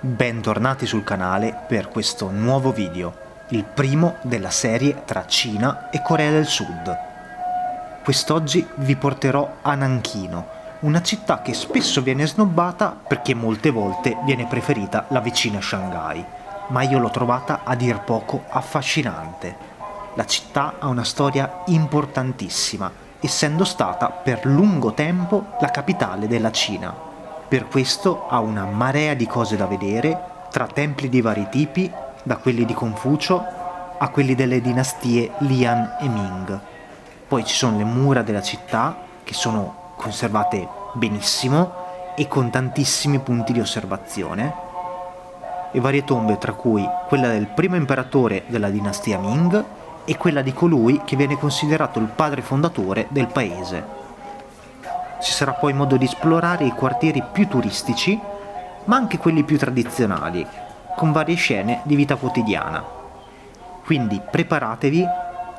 Bentornati sul canale per questo nuovo video, il primo della serie tra Cina e Corea del Sud. Quest'oggi vi porterò a Nanchino, una città che spesso viene snobbata perché molte volte viene preferita la vicina Shanghai, ma io l'ho trovata a dir poco affascinante. La città ha una storia importantissima, essendo stata per lungo tempo la capitale della Cina. Per questo ha una marea di cose da vedere, tra templi di vari tipi, da quelli di Confucio a quelli delle dinastie Lian e Ming. Poi ci sono le mura della città, che sono conservate benissimo e con tantissimi punti di osservazione, e varie tombe, tra cui quella del primo imperatore della dinastia Ming e quella di colui che viene considerato il padre fondatore del paese. Ci sarà poi modo di esplorare i quartieri più turistici, ma anche quelli più tradizionali, con varie scene di vita quotidiana. Quindi preparatevi,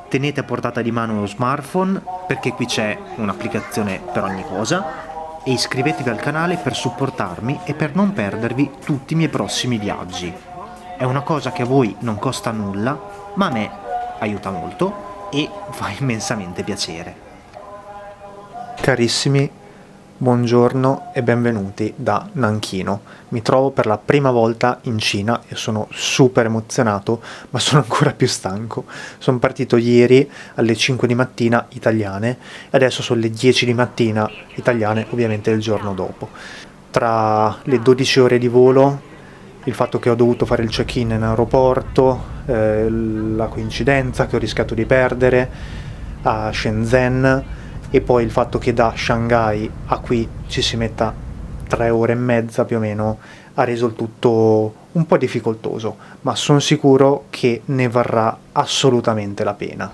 tenete a portata di mano lo smartphone, perché qui c'è un'applicazione per ogni cosa, e iscrivetevi al canale per supportarmi e per non perdervi tutti i miei prossimi viaggi. È una cosa che a voi non costa nulla, ma a me aiuta molto e fa immensamente piacere. Carissimi, buongiorno e benvenuti da Nanchino. Mi trovo per la prima volta in Cina e sono super emozionato, ma sono ancora più stanco. Sono partito ieri alle 5 di mattina italiane e adesso sono le 10 di mattina italiane, ovviamente il giorno dopo. Tra le 12 ore di volo, il fatto che ho dovuto fare il check-in in aeroporto, la coincidenza che ho rischiato di perdere a Shenzhen, e poi il fatto che da Shanghai a qui ci si metta 3 ore e mezza più o meno ha reso il tutto un po' difficoltoso, ma sono sicuro che ne varrà assolutamente la pena.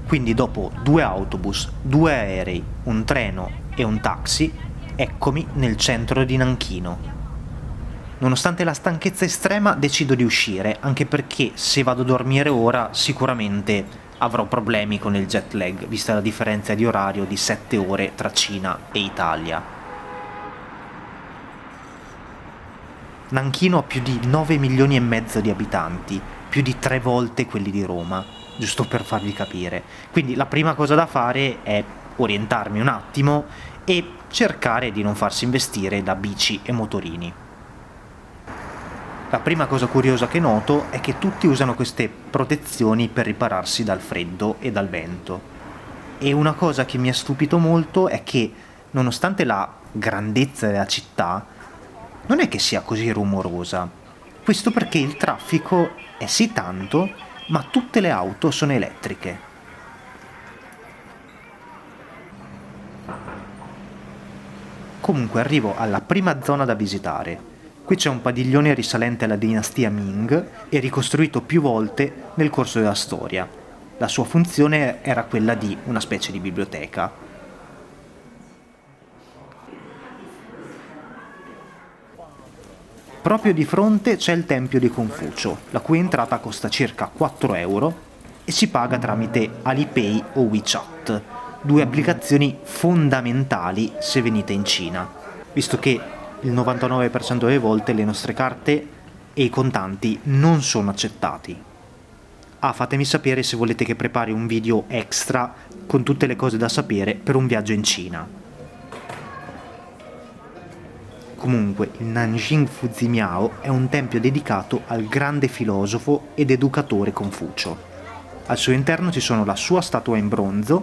Quindi dopo 2 autobus, 2 aerei, un treno e un taxi, eccomi nel centro di Nanchino. Nonostante la stanchezza estrema decido di uscire, anche perché se vado a dormire ora sicuramente avrò problemi con il jet lag, vista la differenza di orario di 7 ore tra Cina e Italia. Nanchino ha più di 9 milioni e mezzo di abitanti, più di 3 volte quelli di Roma, giusto per farvi capire. Quindi la prima cosa da fare è orientarmi un attimo e cercare di non farsi investire da bici e motorini. La prima cosa curiosa che noto è che tutti usano queste protezioni per ripararsi dal freddo e dal vento. E una cosa che mi ha stupito molto è che, nonostante la grandezza della città, non è che sia così rumorosa. Questo perché il traffico è sì tanto, ma tutte le auto sono elettriche. Comunque arrivo alla prima zona da visitare. Qui c'è un padiglione risalente alla dinastia Ming e ricostruito più volte nel corso della storia. La sua funzione era quella di una specie di biblioteca. Proprio di fronte c'è il tempio di Confucio, la cui entrata costa circa 4 euro e si paga tramite Alipay o WeChat, 2 applicazioni fondamentali se venite in Cina, visto che il 99% delle volte le nostre carte e i contanti non sono accettati. Fatemi sapere se volete che prepari un video extra con tutte le cose da sapere per un viaggio in Cina. Comunque, il Nanjing Fuzimiao è un tempio dedicato al grande filosofo ed educatore Confucio. Al suo interno ci sono la sua statua in bronzo,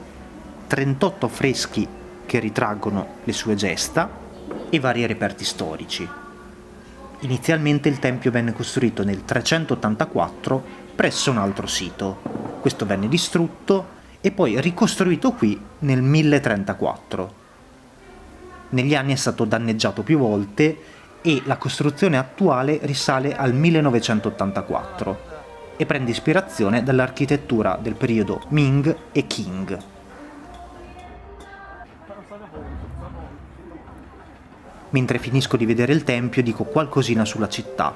38 affreschi che ritraggono le sue gesta e vari reperti storici. Inizialmente il tempio venne costruito nel 384 presso un altro sito. Questo venne distrutto e poi ricostruito qui nel 1034. Negli anni è stato danneggiato più volte e la costruzione attuale risale al 1984 e prende ispirazione dall'architettura del periodo Ming e Qing. Mentre finisco di vedere il tempio dico qualcosina sulla città,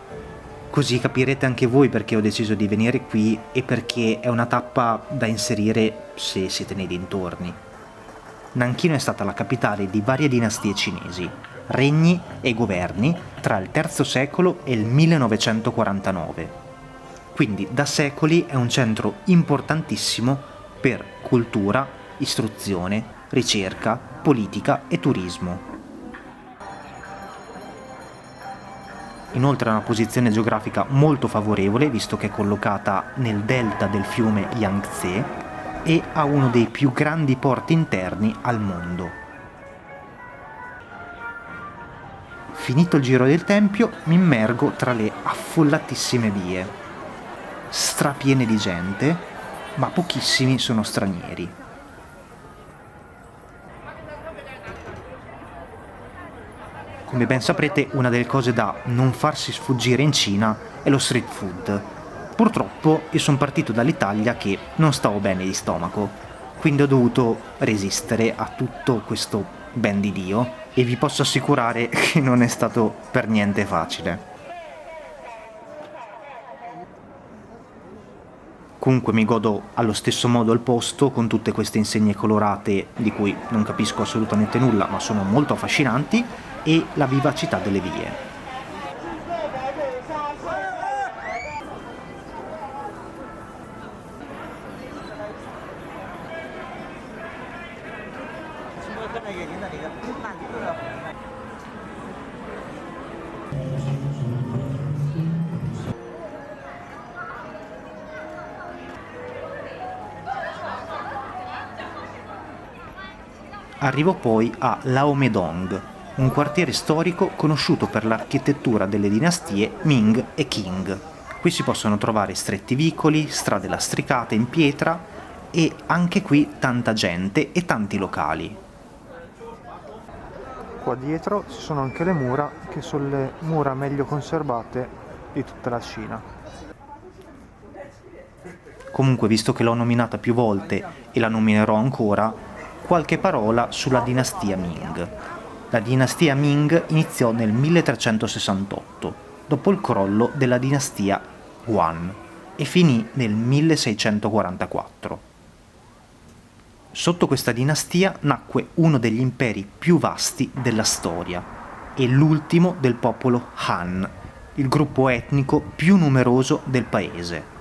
così capirete anche voi perché ho deciso di venire qui e perché è una tappa da inserire se siete nei dintorni. Nanchino è stata la capitale di varie dinastie cinesi, regni e governi tra il III secolo e il 1949. Quindi da secoli è un centro importantissimo per cultura, istruzione, ricerca, politica e turismo. Inoltre ha una posizione geografica molto favorevole, visto che è collocata nel delta del fiume Yangtze e ha uno dei più grandi porti interni al mondo. Finito il giro del tempio, mi immergo tra le affollatissime vie, strapiene di gente, ma pochissimi sono stranieri. Come ben saprete, una delle cose da non farsi sfuggire in Cina è lo street food. Purtroppo io sono partito dall'Italia che non stavo bene di stomaco, quindi ho dovuto resistere a tutto questo ben di Dio e vi posso assicurare che non è stato per niente facile. Comunque mi godo allo stesso modo il posto con tutte queste insegne colorate di cui non capisco assolutamente nulla, ma sono molto affascinanti, e la vivacità delle vie. Arrivo poi a Laomedong, un quartiere storico conosciuto per l'architettura delle dinastie Ming e Qing. Qui si possono trovare stretti vicoli, strade lastricate in pietra e anche qui tanta gente e tanti locali. Qua dietro ci sono anche le mura, che sono le mura meglio conservate di tutta la Cina. Comunque, visto che l'ho nominata più volte e la nominerò ancora, qualche parola sulla dinastia Ming. La dinastia Ming iniziò nel 1368, dopo il crollo della dinastia Yuan, e finì nel 1644. Sotto questa dinastia nacque uno degli imperi più vasti della storia e l'ultimo del popolo Han, il gruppo etnico più numeroso del paese.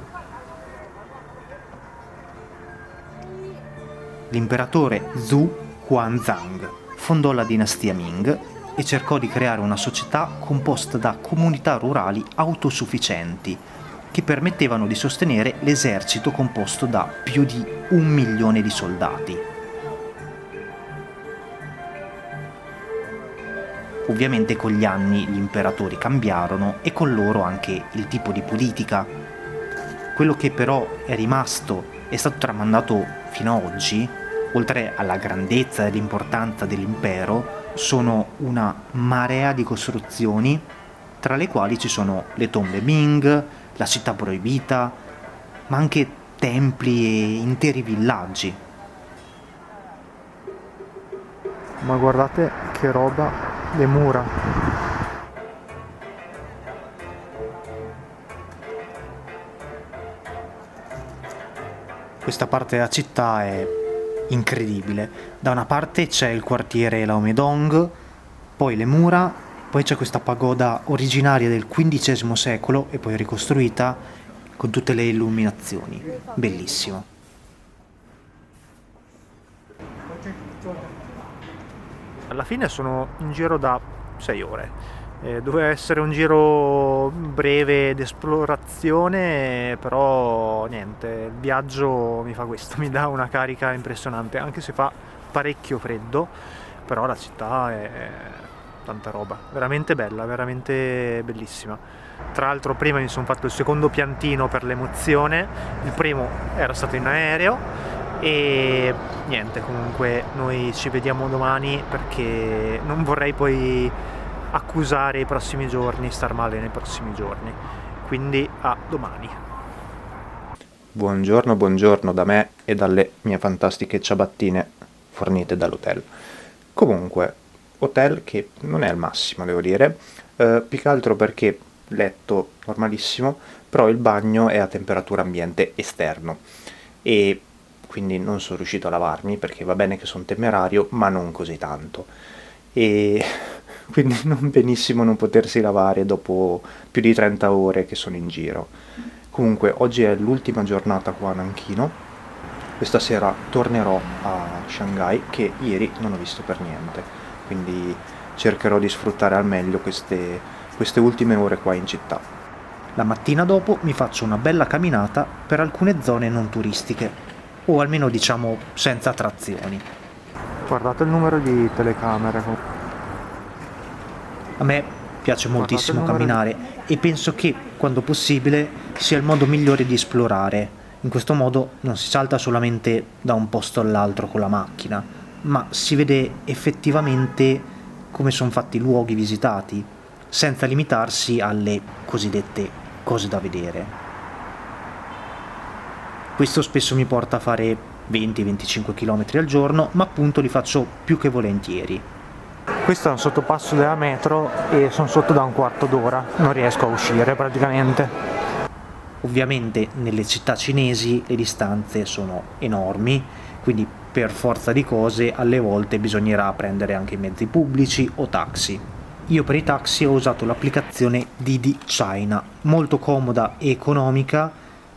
L'imperatore Zhu Huanzang fondò la dinastia Ming e cercò di creare una società composta da comunità rurali autosufficienti che permettevano di sostenere l'esercito composto da più di 1 milione di soldati. Ovviamente con gli anni gli imperatori cambiarono e con loro anche il tipo di politica. Quello che però è rimasto e è stato tramandato fino ad oggi, oltre alla grandezza e l'importanza dell'impero, sono una marea di costruzioni, tra le quali ci sono le tombe Ming, la città proibita, ma anche templi e interi villaggi. Ma guardate che roba, le mura! Questa parte della città è incredibile. Da una parte c'è il quartiere Laomedong, poi le mura, poi c'è questa pagoda originaria del XV secolo e poi ricostruita con tutte le illuminazioni. Bellissimo. Alla fine sono in giro da 6 ore. Doveva essere un giro breve d'esplorazione, però niente, il viaggio mi fa questo, mi dà una carica impressionante, anche se fa parecchio freddo, però la città è tanta roba, veramente bella, veramente bellissima. Tra l'altro prima mi sono fatto il secondo piantino per l'emozione, il primo era stato in aereo e niente, comunque noi ci vediamo domani perché non vorrei poi accusare i prossimi giorni, star male nei prossimi giorni, quindi a domani. Buongiorno da me e dalle mie fantastiche ciabattine fornite dall'hotel. Comunque, hotel che non è al massimo, devo dire, più che altro perché letto normalissimo, però il bagno è a temperatura ambiente esterno e quindi non sono riuscito a lavarmi perché va bene che sono temerario, ma non così tanto. E quindi non benissimo non potersi lavare dopo più di 30 ore che sono in giro. Comunque oggi è l'ultima giornata qua a Nanchino, questa sera tornerò a Shanghai che ieri non ho visto per niente, quindi cercherò di sfruttare al meglio queste ultime ore qua in città. La mattina dopo mi faccio una bella camminata per alcune zone non turistiche, o almeno diciamo senza attrazioni. Guardate il numero di telecamere. A me piace moltissimo camminare e penso che, quando possibile, sia il modo migliore di esplorare. In questo modo non si salta solamente da un posto all'altro con la macchina, ma si vede effettivamente come sono fatti i luoghi visitati, senza limitarsi alle cosiddette cose da vedere. Questo spesso mi porta a fare 20-25 km al giorno, ma appunto li faccio più che volentieri. Questo è un sottopasso della metro e sono sotto da un quarto d'ora, non riesco a uscire praticamente. Ovviamente nelle città cinesi le distanze sono enormi, quindi per forza di cose alle volte bisognerà prendere anche mezzi pubblici o taxi. Io per i taxi ho usato l'applicazione Didi China, molto comoda e economica,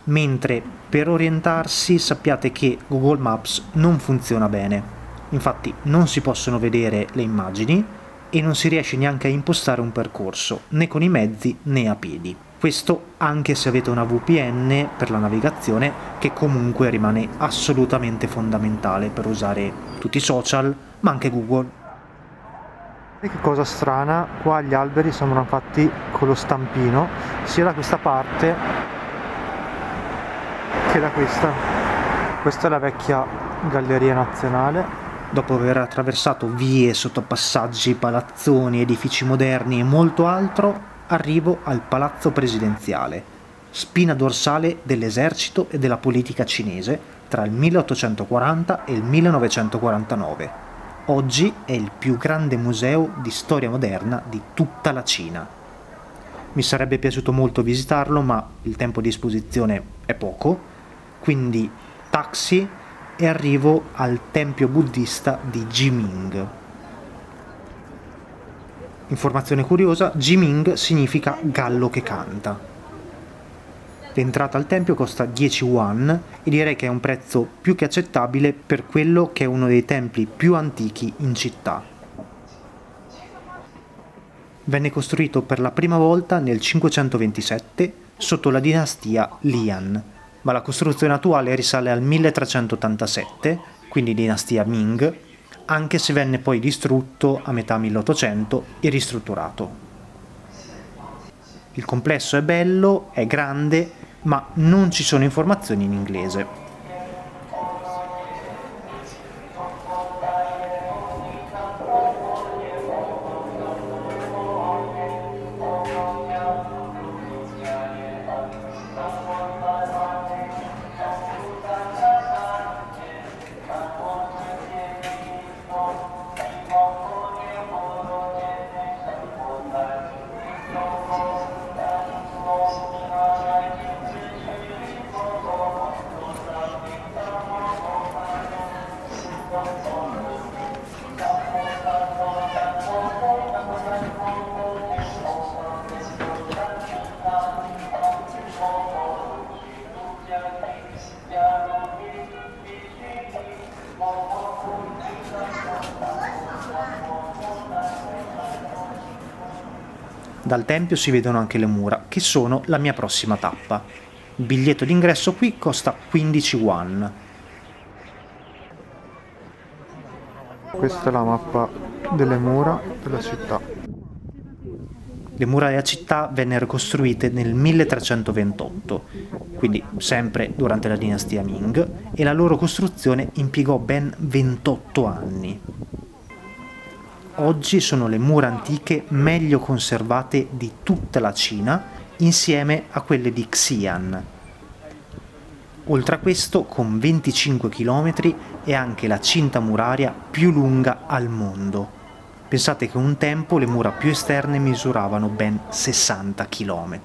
mentre per orientarsi sappiate che Google Maps non funziona bene. Infatti non si possono vedere le immagini e non si riesce neanche a impostare un percorso, né con i mezzi né a piedi. Questo anche se avete una VPN per la navigazione, che comunque rimane assolutamente fondamentale per usare tutti i social, ma anche Google. E che cosa strana, qua gli alberi sembrano fatti con lo stampino, sia da questa parte che da questa. Questa è la vecchia Galleria Nazionale. Dopo aver attraversato vie, sottopassaggi, palazzoni, edifici moderni e molto altro, arrivo al Palazzo Presidenziale, spina dorsale dell'esercito e della politica cinese tra il 1840 e il 1949. Oggi è il più grande museo di storia moderna di tutta la Cina. Mi sarebbe piaciuto molto visitarlo, ma il tempo di esposizione è poco, quindi taxi e arrivo al tempio buddista di Jiming. Informazione curiosa, Jiming significa gallo che canta. L'entrata al tempio costa 10 yuan e direi che è un prezzo più che accettabile per quello che è uno dei templi più antichi in città. Venne costruito per la prima volta nel 527 sotto la dinastia Lian, ma la costruzione attuale risale al 1387, quindi dinastia Ming, anche se venne poi distrutto a metà 1800 e ristrutturato. Il complesso è bello, è grande, ma non ci sono informazioni in inglese. Dal tempio si vedono anche le mura, che sono la mia prossima tappa. Il biglietto d'ingresso qui costa 15 yuan. Questa è la mappa delle mura della città. Le mura della città vennero costruite nel 1328, quindi sempre durante la dinastia Ming, e la loro costruzione impiegò ben 28 anni. Oggi sono le mura antiche meglio conservate di tutta la Cina, insieme a quelle di Xi'an. Oltre a questo, con 25 km, è anche la cinta muraria più lunga al mondo. Pensate che un tempo le mura più esterne misuravano ben 60 km.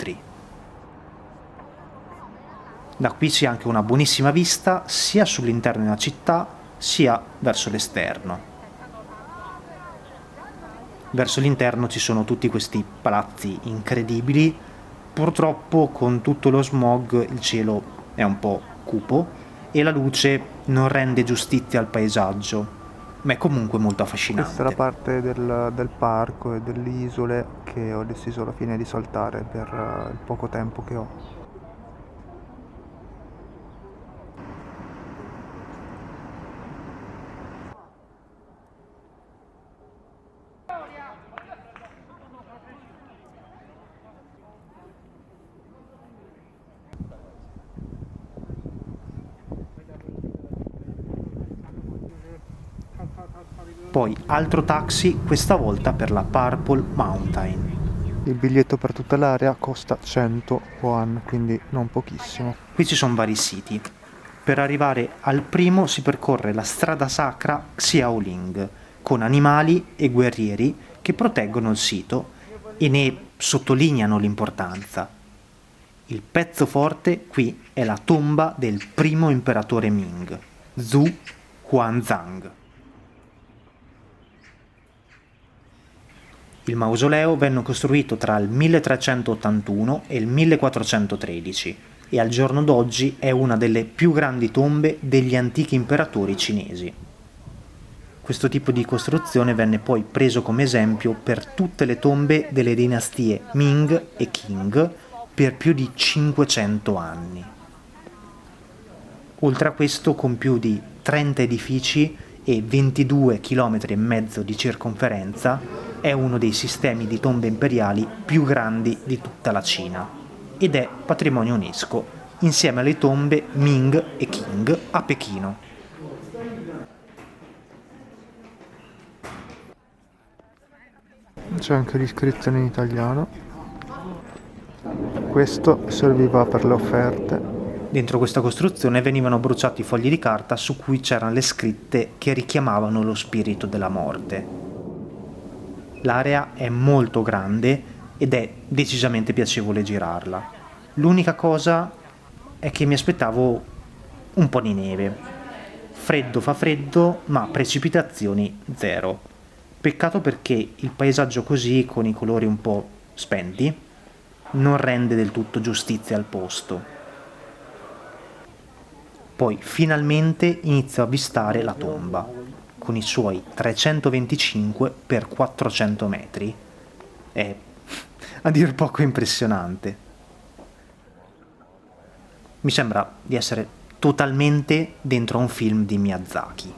Da qui si ha anche una buonissima vista sia sull'interno della città sia verso l'esterno. Verso l'interno ci sono tutti questi palazzi incredibili. Purtroppo con tutto lo smog il cielo è un po' cupo e la luce non rende giustizia al paesaggio, ma è comunque molto affascinante. Questa è la parte del parco e delle isole che ho deciso alla fine di saltare per il poco tempo che ho. Poi altro taxi, questa volta per la Purple Mountain. Il biglietto per tutta l'area costa 100 won, quindi non pochissimo. Qui ci sono vari siti. Per arrivare al primo si percorre la strada sacra Xiaoling, con animali e guerrieri che proteggono il sito e ne sottolineano l'importanza. Il pezzo forte qui è la tomba del primo imperatore Ming, Zhu Huanzang. Il mausoleo venne costruito tra il 1381 e il 1413 e al giorno d'oggi è una delle più grandi tombe degli antichi imperatori cinesi. Questo tipo di costruzione venne poi preso come esempio per tutte le tombe delle dinastie Ming e Qing per più di 500 anni. Oltre a questo, con più di 30 edifici e 22 km e mezzo di circonferenza, è uno dei sistemi di tombe imperiali più grandi di tutta la Cina ed è patrimonio UNESCO insieme alle tombe Ming e Qing a Pechino. C'è anche l'iscrizione in italiano. Questo serviva per le offerte. Dentro questa costruzione venivano bruciati fogli di carta su cui c'erano le scritte che richiamavano lo spirito della morte. L'area è molto grande ed è decisamente piacevole girarla. L'unica cosa è che mi aspettavo un po' di neve. Freddo fa freddo, ma precipitazioni zero. Peccato perché il paesaggio così, con i colori un po' spenti, non rende del tutto giustizia al posto. Poi finalmente inizio a avvistare la tomba, con i suoi 325 x 400 metri. È a dir poco impressionante. Mi sembra di essere totalmente dentro a un film di Miyazaki.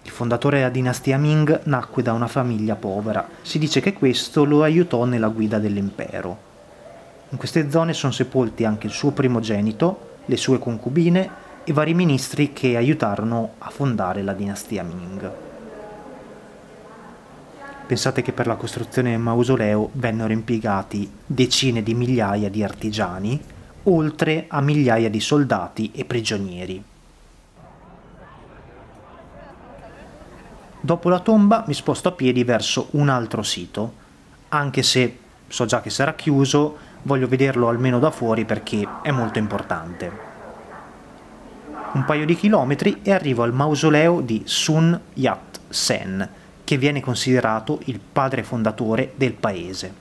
Il fondatore della dinastia Ming nacque da una famiglia povera. Si dice che questo lo aiutò nella guida dell'impero. In queste zone sono sepolti anche il suo primogenito, le sue concubine e vari ministri che aiutarono a fondare la dinastia Ming. Pensate che per la costruzione del mausoleo vennero impiegati decine di migliaia di artigiani, oltre a migliaia di soldati e prigionieri. Dopo la tomba mi sposto a piedi verso un altro sito, anche se so già che sarà chiuso, voglio vederlo almeno da fuori perché è molto importante. Un paio di chilometri e arrivo al mausoleo di Sun Yat-sen, che viene considerato il padre fondatore del paese.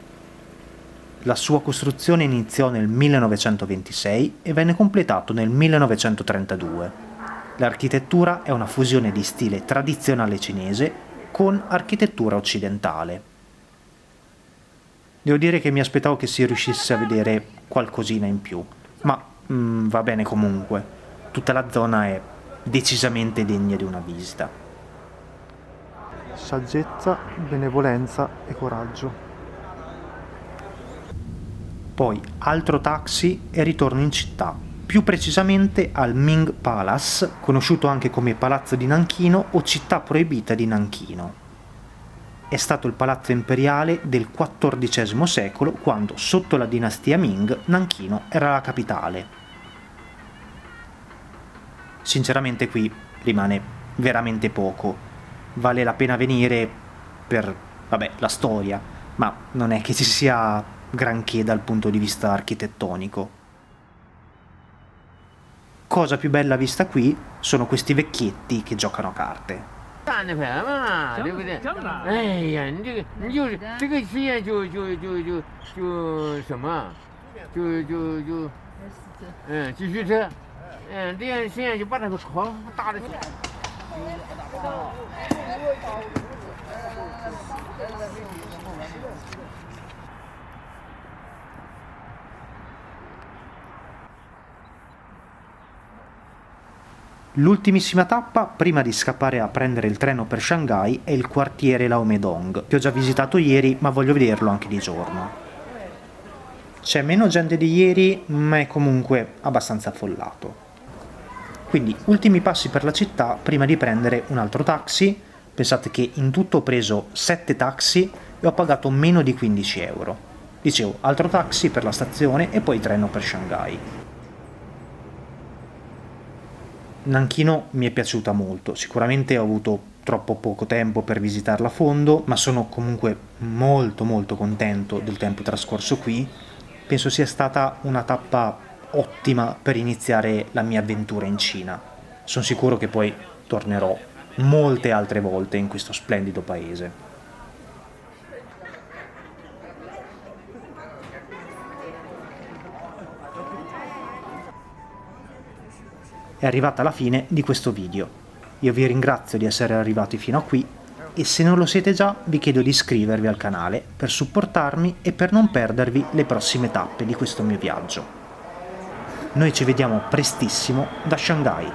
La sua costruzione iniziò nel 1926 e venne completato nel 1932. L'architettura è una fusione di stile tradizionale cinese con architettura occidentale. Devo dire che mi aspettavo che si riuscisse a vedere qualcosina in più, ma va bene comunque. Tutta la zona è decisamente degna di una visita. Saggezza, benevolenza e coraggio. Poi altro taxi e ritorno in città, più precisamente al Ming Palace, conosciuto anche come Palazzo di Nanchino o Città Proibita di Nanchino. È stato il palazzo imperiale del XIV secolo, quando sotto la dinastia Ming Nanchino era la capitale. Sinceramente qui rimane veramente poco. Vale la pena venire per, la storia, ma non è che ci sia granché dal punto di vista architettonico. Cosa più bella vista qui sono questi vecchietti che giocano a carte. 站着拍嘛，对不对？哎呀，你就是这个实验就什么，继续车，这样实验就把它给扩大了去。L'ultimissima tappa, prima di scappare a prendere il treno per Shanghai, è il quartiere Laomedong, che ho già visitato ieri, ma voglio vederlo anche di giorno. C'è meno gente di ieri, ma è comunque abbastanza affollato. Quindi, ultimi passi per la città prima di prendere un altro taxi. Pensate che in tutto ho preso 7 taxi e ho pagato meno di 15 euro. Dicevo, altro taxi per la stazione e poi treno per Shanghai. Nanchino mi è piaciuta molto, sicuramente ho avuto troppo poco tempo per visitarla a fondo, ma sono comunque molto contento del tempo trascorso qui. Penso sia stata una tappa ottima per iniziare la mia avventura in Cina. Sono sicuro che poi tornerò molte altre volte in questo splendido paese. È arrivata la fine di questo video. Io vi ringrazio di essere arrivati fino a qui e se non lo siete già vi chiedo di iscrivervi al canale per supportarmi e per non perdervi le prossime tappe di questo mio viaggio. Noi ci vediamo prestissimo da Shanghai.